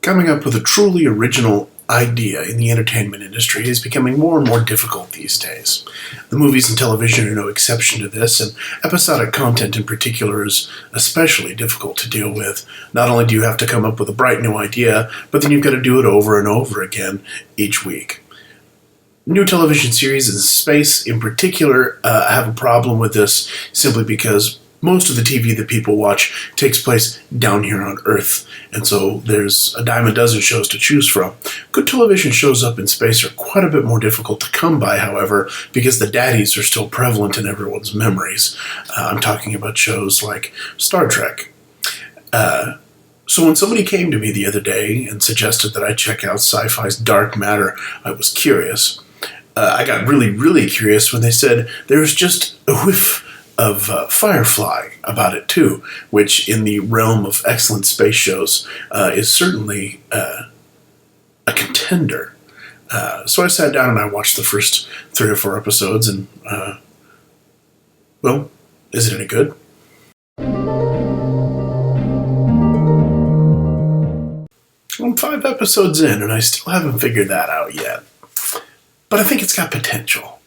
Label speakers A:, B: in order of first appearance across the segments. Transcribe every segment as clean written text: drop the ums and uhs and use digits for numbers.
A: Coming up with a truly original idea in the entertainment industry is becoming more and more difficult these days. The movies and television are no exception to this, and episodic content in particular is especially difficult to deal with. Not only do you have to come up with a bright new idea, but then you've got to do it over and over again each week. New television series in space in particular have a problem with this simply because most of the TV that people watch takes place down here on Earth, and so there's a dime a dozen shows to choose from. Good television shows up in space are quite a bit more difficult to come by, however, because the daddies are still prevalent in everyone's memories. I'm talking about shows like Star Trek. So when somebody came to me the other day and suggested that I check out Sci-Fi's Dark Matter, I was curious. I got really, really curious when they said there was just a whiff of Firefly about it too, which in the realm of excellent space shows is certainly a contender. So I sat down and I watched the first 3 or 4 episodes and, well, is it any good? I'm 5 episodes in and I still haven't figured that out yet. But I think it's got potential.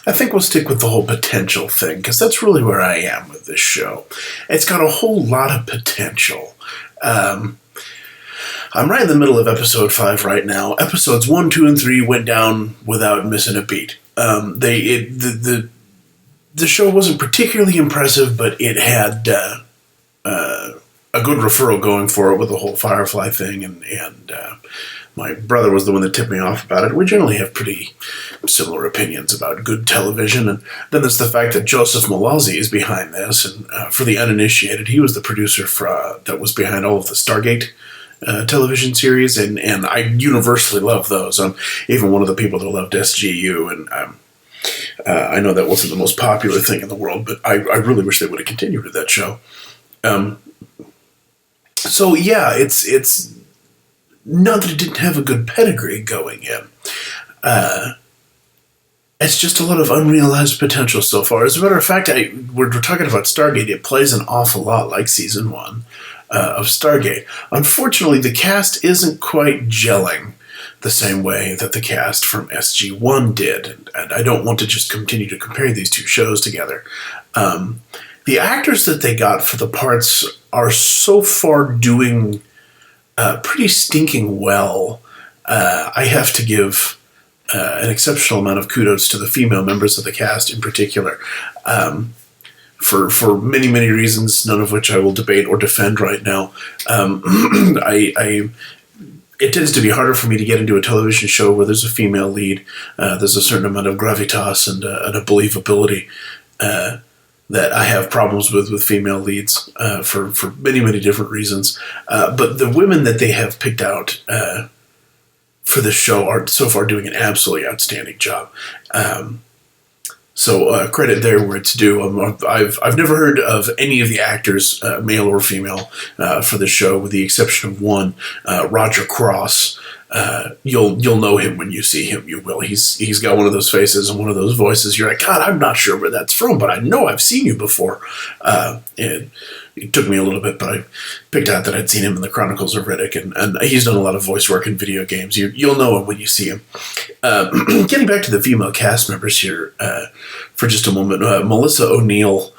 A: I think we'll stick with the whole potential thing, because that's really where I am with this show. It's got a whole lot of potential. I'm right in the middle of episode 5 right now. Episodes 1, 2, and 3 went down without missing a beat. The show wasn't particularly impressive, but it had a good referral going for it with the whole Firefly thing, and my brother was the one that tipped me off about it. We generally have pretty similar opinions about good television, and then there's the fact that Joseph Mallozzi is behind this, and for the uninitiated, he was the producer that was behind all of the Stargate television series, and I universally love those. I'm even one of the people that loved SGU, and I know that wasn't the most popular thing in the world, but I really wish they would have continued with that show. So yeah, it's not that it didn't have a good pedigree going in. It's just a lot of unrealized potential so far. As a matter of fact, we're talking about Stargate. It plays an awful lot like Season 1 of Stargate. Unfortunately, the cast isn't quite gelling the same way that the cast from SG-1 did. And I don't want to just continue to compare these two shows together. The actors that they got for the parts are so far doing pretty stinking well. I have to give an exceptional amount of kudos to the female members of the cast in particular. For many, many reasons, none of which I will debate or defend right now. It tends to be harder for me to get into a television show where there's a female lead. There's a certain amount of gravitas and a believability that I have problems with female leads for many, many different reasons. But the women that they have picked out for this show are so far doing an absolutely outstanding job. So credit there where it's due. I've never heard of any of the actors, male or female, for the show, with the exception of one, Roger Cross. You'll know him when you see him. You will. He's got one of those faces and one of those voices. You're like, God, I'm not sure where that's from, but I know I've seen you before. And it took me a little bit, but I picked out that I'd seen him in the Chronicles of Riddick, and he's done a lot of voice work in video games. You'll know him when you see him. Getting back to the female cast members here for just a moment, Melissa O'Neill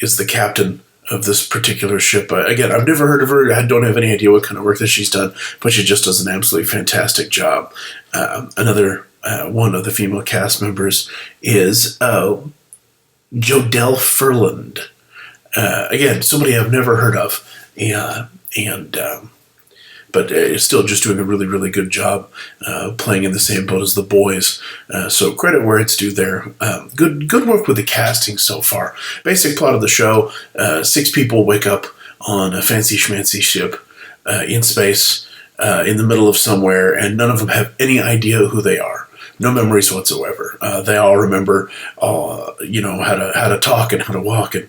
A: is the captain of this particular ship. Again, I've never heard of her. I don't have any idea what kind of work that she's done, but she just does an absolutely fantastic job. Another one of the female cast members is Jodelle Ferland. Again, somebody I've never heard of, but still just doing a really, really good job playing in the same boat as the boys. So credit where it's due there. Good work with the casting so far. Basic plot of the show, 6 people wake up on a fancy schmancy ship in space in the middle of somewhere, and none of them have any idea who they are. no memories whatsoever. They all remember, how to talk and how to walk, and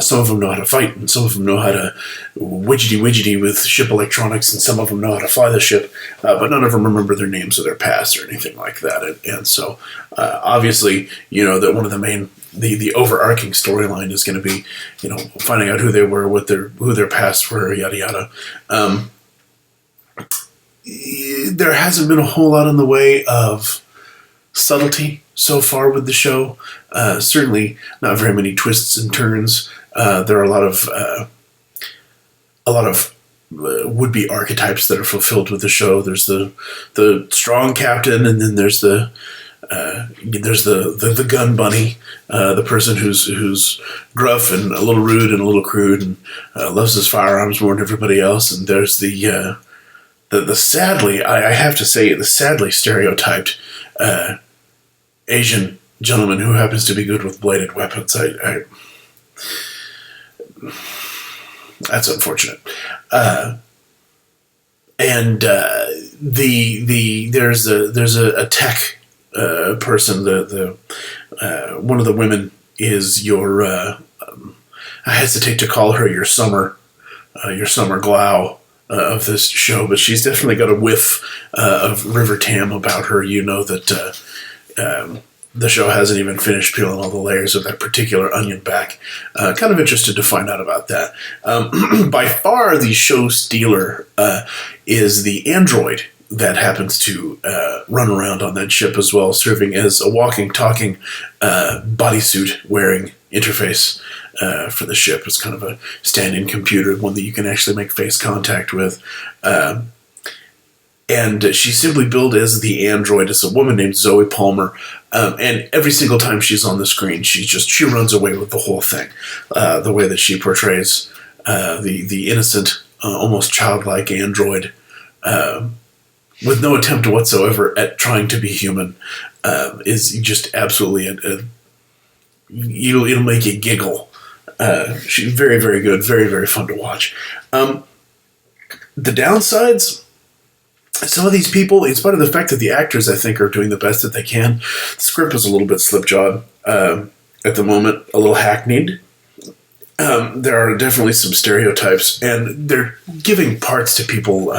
A: some of them know how to fight, and some of them know how to widgety with ship electronics, and some of them know how to fly the ship, but none of them remember their names or their past or anything like that. And so, obviously, that one of the main the overarching storyline is going to be, finding out who they were, who their past were, yada yada. There hasn't been a whole lot in the way of subtlety so far with the show. Certainly not very many twists and turns. There are a lot of would-be archetypes that are fulfilled with the show. There's the strong captain, and then there's the gun bunny, the person who's gruff and a little rude and a little crude and loves his firearms more than everybody else. And there's the sadly, I have to say, the sadly stereotyped Asian gentleman who happens to be good with bladed weapons. That's unfortunate. There's a tech person. The one of the women is your I hesitate to call her your summer Glau of this show, but she's definitely got a whiff of River Tam about her. That the show hasn't even finished peeling all the layers of that particular onion back. Kind of interested to find out about that. By far, the show stealer is the android that happens to run around on that ship as well, serving as a walking, talking bodysuit-wearing interface for the ship. It's kind of a stand-in computer, one that you can actually make face contact with. And she's simply billed as the android. It's a woman named Zoe Palmer. And every single time she's on the screen, she runs away with the whole thing. The way that she portrays the innocent, almost childlike android, with no attempt whatsoever at trying to be human, is just absolutely it'll make you giggle. She's very, very good, very, very fun to watch. The downsides, some of these people, in spite of the fact that the actors, I think, are doing the best that they can, the script is a little bit slipjawed at the moment, a little hackneyed. There are definitely some stereotypes, and they're giving parts to people.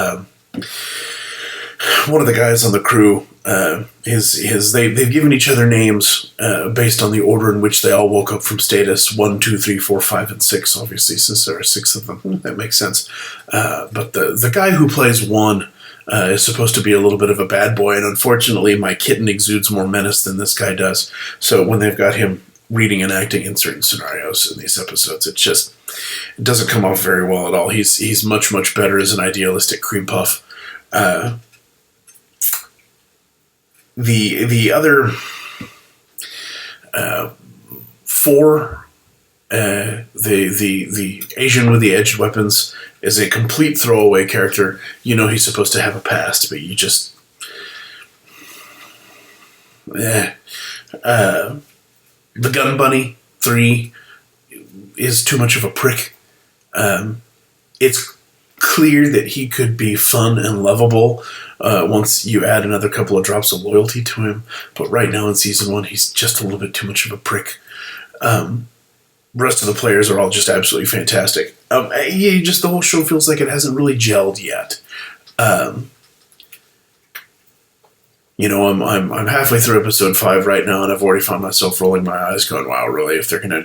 A: One of the guys on the crew, they've given each other names based on the order in which they all woke up from status 1, 2, 3, 4, 5, and 6. Obviously, since there are 6 of them, that makes sense. But the guy who plays 1 is supposed to be a little bit of a bad boy, and unfortunately, my kitten exudes more menace than this guy does. So when they've got him reading and acting in certain scenarios in these episodes, it doesn't come off very well at all. He's much, much better as an idealistic cream puff. The other 4, the Asian with the edged weapons is a complete throwaway character. He's supposed to have a past, but you just the gun bunny 3 is too much of a prick. It's clear that he could be fun and lovable once you add another couple of drops of loyalty to him. But right now in season 1, he's just a little bit too much of a prick. Rest of the players are all just absolutely fantastic. The whole show feels like it hasn't really gelled yet. I'm halfway through episode 5 right now, and I've already found myself rolling my eyes, going, "Wow, really? If they're gonna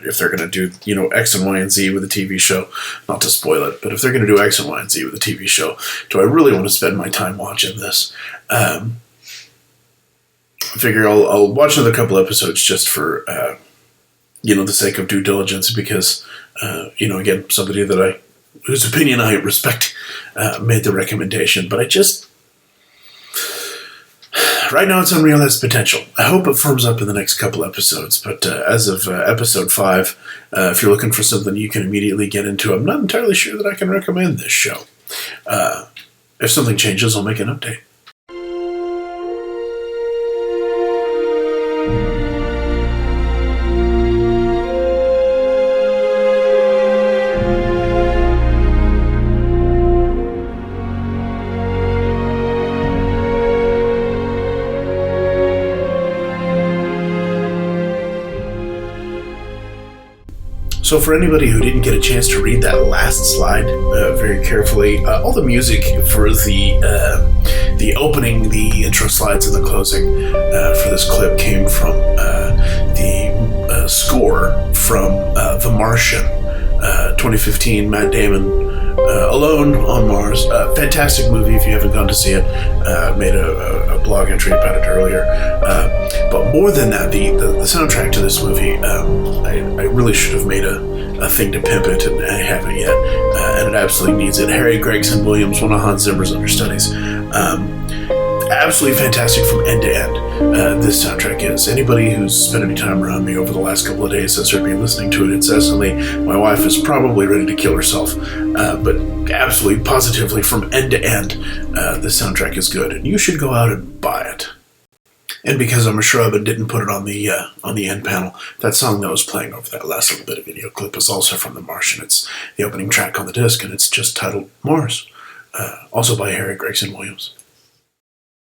A: do X and Y and Z with a TV show, not to spoil it, but if they're gonna do X and Y and Z with a TV show, do I really want to spend my time watching this?" I figure I'll watch another couple episodes just for the sake of due diligence, because again, somebody whose opinion I respect made the recommendation, but right now it's unrealized potential. I hope it firms up in the next couple episodes, but as of episode 5, if you're looking for something you can immediately get into, I'm not entirely sure that I can recommend this show. If something changes, I'll make an update. So for anybody who didn't get a chance to read that last slide very carefully, all the music for the opening, the intro slides, and the closing for this clip came from the score from The Martian, 2015, Matt Damon, Alone on Mars. Fantastic movie if you haven't gone to see it. Made a blog entry about it earlier. But more than that, the soundtrack to this movie, I really should have made a thing to pimp it, and I haven't yet. And it absolutely needs it. Harry Gregson Williams, one of Hans Zimmer's understudies. Absolutely fantastic from end to end. This soundtrack is. Anybody who's spent any time around me over the last couple of days has heard me listening to it incessantly. My wife is probably ready to kill herself, but absolutely, positively, from end to end, this soundtrack is good, and you should go out and buy it. And because I'm a shrub and didn't put it on the end panel, that song that was playing over that last little bit of video clip is also from The Martian. It's the opening track on the disc, and it's just titled Mars, also by Harry Gregson Williams.